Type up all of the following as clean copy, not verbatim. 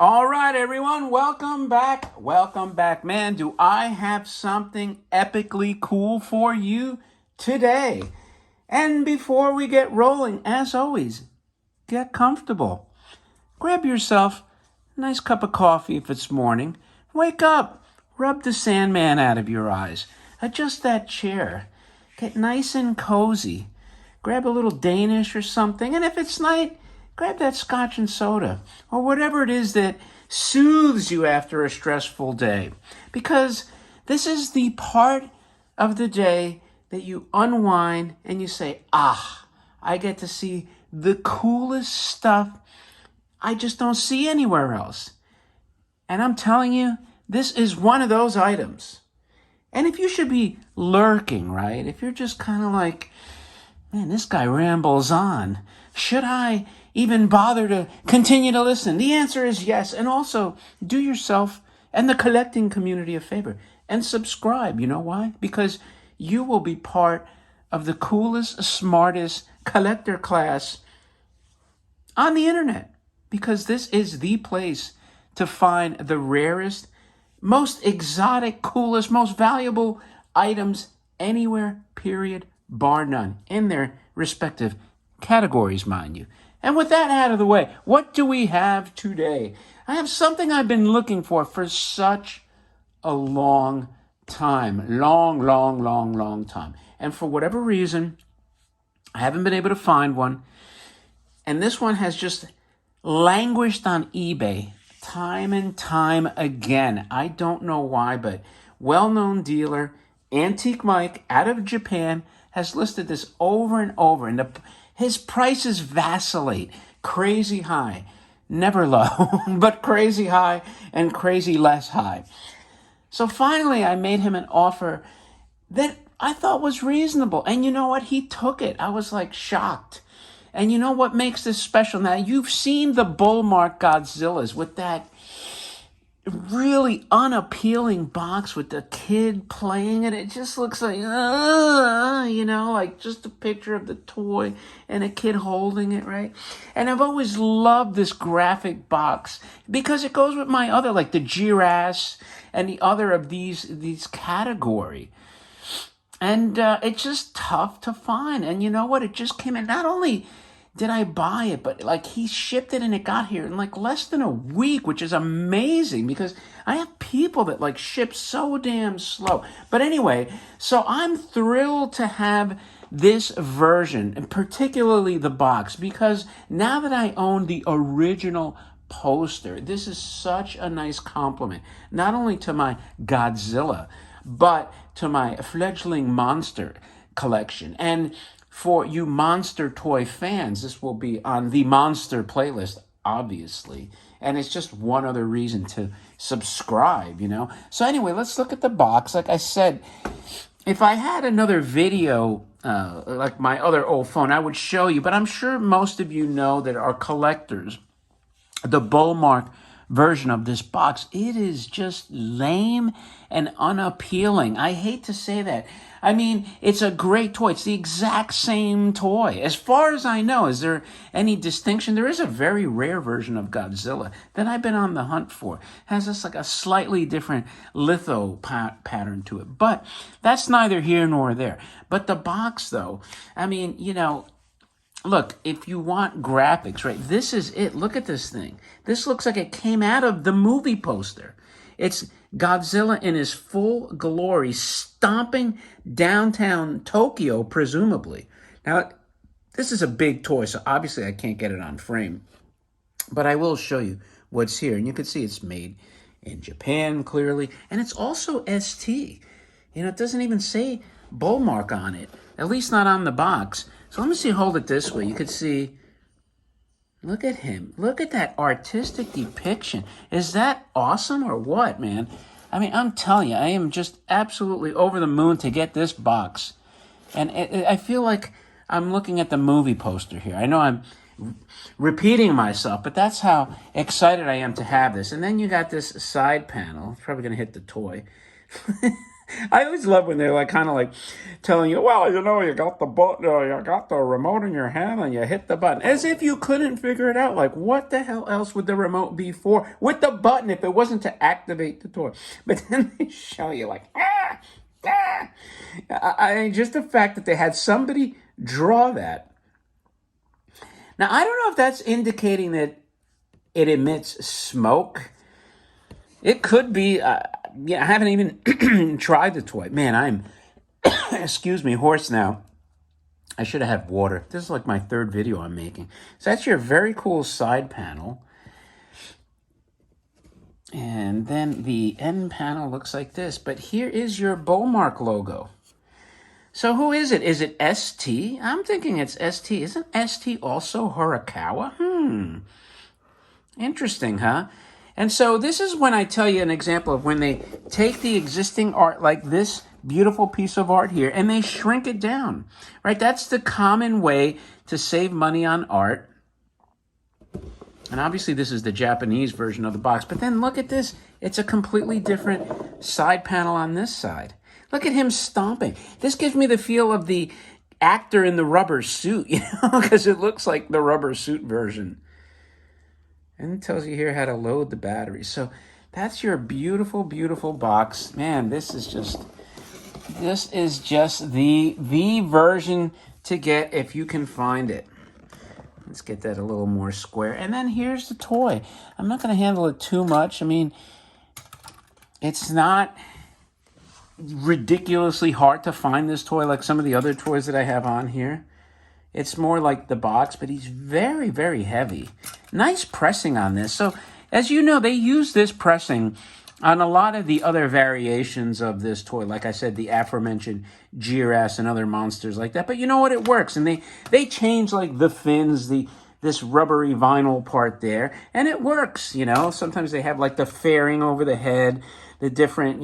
All right, everyone, welcome back. Welcome back. Man, do I have something epically cool for you today. And before we get rolling, as always, get comfortable. Grab yourself a nice cup of coffee if it's morning. Wake up. Rub the Sandman out of your eyes. Adjust that chair. Get nice and cozy. Grab a little Danish or something. And if it's night, grab that scotch and soda or whatever it is that soothes you after a stressful day. Because this is the part of the day that you unwind and you say, I get to see the coolest stuff I just don't see anywhere else. And I'm telling you, this is one of those items. And if you should be lurking, right? If you're just kind of like, man, this guy rambles on. Should I even bother to continue to listen? The answer is yes. And also, do yourself and the collecting community a favor and subscribe. You know why? Because you will be part of the coolest, smartest collector class on the internet. Because this is the place to find the rarest, most exotic, coolest, most valuable items anywhere, period, bar none, in their respective categories, mind you. And with that out of the way, what do we have today? I have something I've been looking for such a long time. Long time. And for whatever reason, I haven't been able to find one. And this one has just languished on eBay time and time again. I don't know why, but well-known dealer Antique Mike out of Japan has listed this over and over, and his prices vacillate crazy high, never low, but crazy high and crazy less high. So finally, I made him an offer that I thought was reasonable, and you know what? He took it. I was like shocked. And you know what makes this special? Now, you've seen the Bullmark Godzillas with that really unappealing box with the kid playing it. It just looks like, like just a picture of the toy and a kid holding it, right? And I've always loved this graphic box because it goes with my other, like the Giraffes and the other of these category. And it's just tough to find. And you know what? It just came in. Not only did I buy it, but like he shipped it and it got here in like less than a week, which is amazing because I have people that like ship so damn slow. But anyway, so I'm thrilled to have this version, and particularly the box, because now that I own the original poster, this is such a nice compliment, not only to my Godzilla, but to my fledgling monster collection. And for you monster toy fans, this will be on the monster playlist, obviously. And it's just one other reason to subscribe, So anyway, let's look at the box. Like I said, if I had another video, like my other old phone, I would show you. But I'm sure most of you know that are collectors. The Bullmark version of this box, it is just lame and unappealing. I hate to say that. I mean, it's a great toy. It's the exact same toy. As far as I know, is there any distinction? There is a very rare version of Godzilla that I've been on the hunt for. It has this like a slightly different litho pattern to it. But that's neither here nor there. But the box, though, I mean, look, if you want graphics, right, this is it. Look at this thing. This looks like it came out of the movie poster. It's Godzilla in his full glory, stomping downtown Tokyo, presumably. Now, this is a big toy, so obviously I can't get it on frame. But I will show you what's here. And you can see it's made in Japan, clearly. And it's also ST. It doesn't even say Bullmark on it, at least not on the box. So let me see, hold it this way. You could see, look at him. Look at that artistic depiction. Is that awesome or what, man? I mean, I'm telling you, I am just absolutely over the moon to get this box. And I feel like I'm looking at the movie poster here. I know I'm repeating myself, but that's how excited I am to have this. And then you got this side panel. It's probably going to hit the toy. I always love when they're like kind of like telling you, well, you got the button, you got the remote in your hand, and you hit the button, as if you couldn't figure it out. Like, what the hell else would the remote be for with the button if it wasn't to activate the toy? But then they show you like, ah. Just the fact that they had somebody draw that. Now, I don't know if that's indicating that it emits smoke. It could be. I haven't even tried the toy. Man, I'm, excuse me, hoarse now. I should have had water. This is like my third video I'm making. So that's your very cool side panel. And then the end panel looks like this. But here is your Bullmark logo. So who is it? Is it ST? I'm thinking it's ST. Isn't ST also Horikawa? Interesting, huh? And so this is when I tell you an example of when they take the existing art like this beautiful piece of art here and they shrink it down, right? That's the common way to save money on art. And obviously this is the Japanese version of the box. But then look at this. It's a completely different side panel on this side. Look at him stomping. This gives me the feel of the actor in the rubber suit, because it looks like the rubber suit version. And it tells you here how to load the batteries. So that's your beautiful, beautiful box. Man, this is just the version to get if you can find it. Let's get that a little more square. And then here's the toy. I'm not going to handle it too much. I mean, it's not ridiculously hard to find this toy like some of the other toys that I have on here. It's more like the box, but he's very, very heavy. Nice pressing on this. So, as you know, they use this pressing on a lot of the other variations of this toy. Like I said, the aforementioned Giraffes and other monsters like that. But you know what? It works. And they change like the fins, this rubbery vinyl part there. And it works, Sometimes they have like the fairing over the head, the different,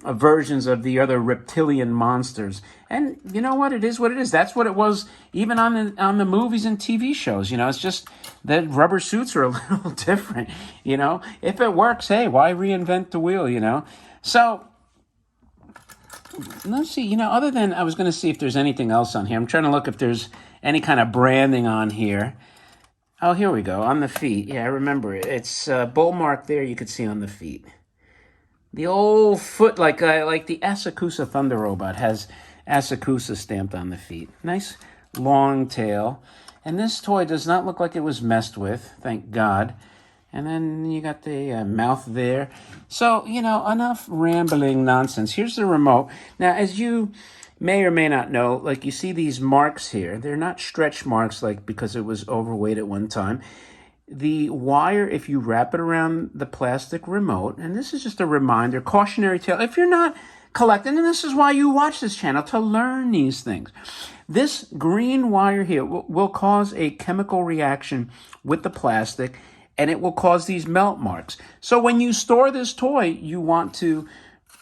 versions of the other reptilian monsters. And you know what? It is what it is. That's what it was even on the movies and TV shows. It's just that rubber suits are a little different. If it works, hey, why reinvent the wheel, So let's see, other than I was going to see if there's anything else on here. I'm trying to look if there's any kind of branding on here. Oh, here we go. On the feet. Yeah, I remember it. It's Bullmark there you could see on the feet. The old foot, like the Asakusa Thunder Robot has Asakusa stamped on the feet. Nice long tail. And this toy does not look like it was messed with, thank God. And then you got the mouth there. So, enough rambling nonsense. Here's the remote. Now, as you may or may not know, like you see these marks here. They're not stretch marks like because it was overweight at one time. The wire, if you wrap it around the plastic remote, and this is just a reminder, cautionary tale, if you're not collecting, and this is why you watch this channel, to learn these things. This green wire here will cause a chemical reaction with the plastic, and it will cause these melt marks. So when you store this toy, you want to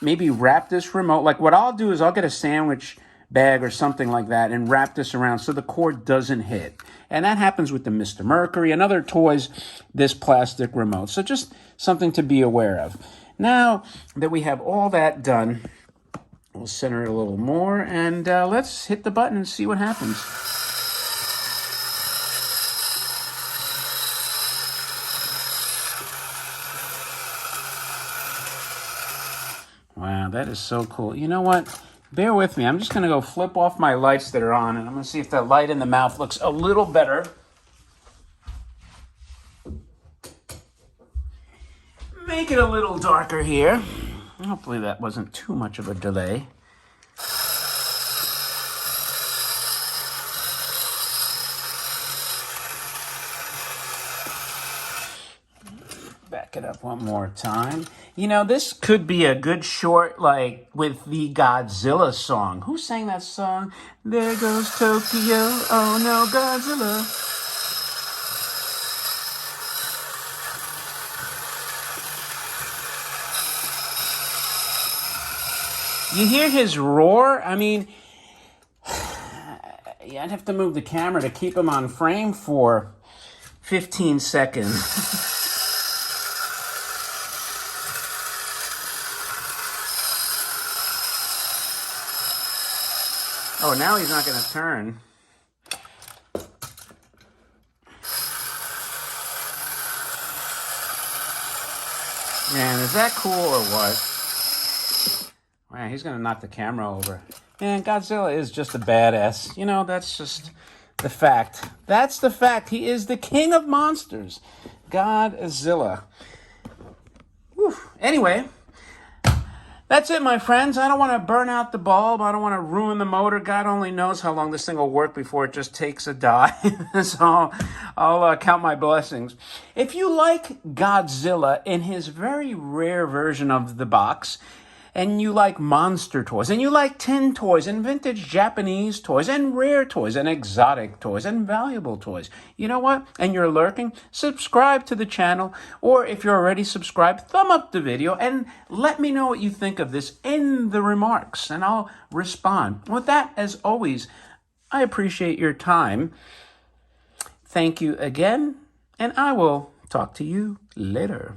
maybe wrap this remote. Like what I'll do is I'll get a sandwich bag or something like that and wrap this around so the cord doesn't hit. And that happens with the Mr. Mercury and other toys, this plastic remote. So just something to be aware of. Now that we have all that done, we'll center it a little more and let's hit the button and see what happens. Wow, that is so cool. You know what? Bear with me. I'm just going to go flip off my lights that are on, and I'm going to see if that light in the mouth looks a little better. Make it a little darker here. Hopefully that wasn't too much of a delay. Back it up one more time. This could be a good short, like, with the Godzilla song. Who sang that song? There goes Tokyo, oh no, Godzilla. You hear his roar? I mean, I'd have to move the camera to keep him on frame for 15 seconds. Oh, now he's not going to turn. Man, is that cool or what? Man, he's going to knock the camera over. Man, Godzilla is just a badass. You know, that's just the fact. That's the fact. He is the king of monsters. Godzilla. Whew. Anyway, that's it, my friends. I don't want to burn out the bulb. I don't want to ruin the motor. God only knows how long this thing will work before it just takes a dive. So I'll count my blessings. If you like Godzilla in his very rare version of the box, and you like monster toys, and you like tin toys, and vintage Japanese toys, and rare toys, and exotic toys, and valuable toys, you know what? And you're lurking, subscribe to the channel, or if you're already subscribed, thumb up the video, and let me know what you think of this in the remarks, and I'll respond. With that, as always, I appreciate your time. Thank you again, and I will talk to you later.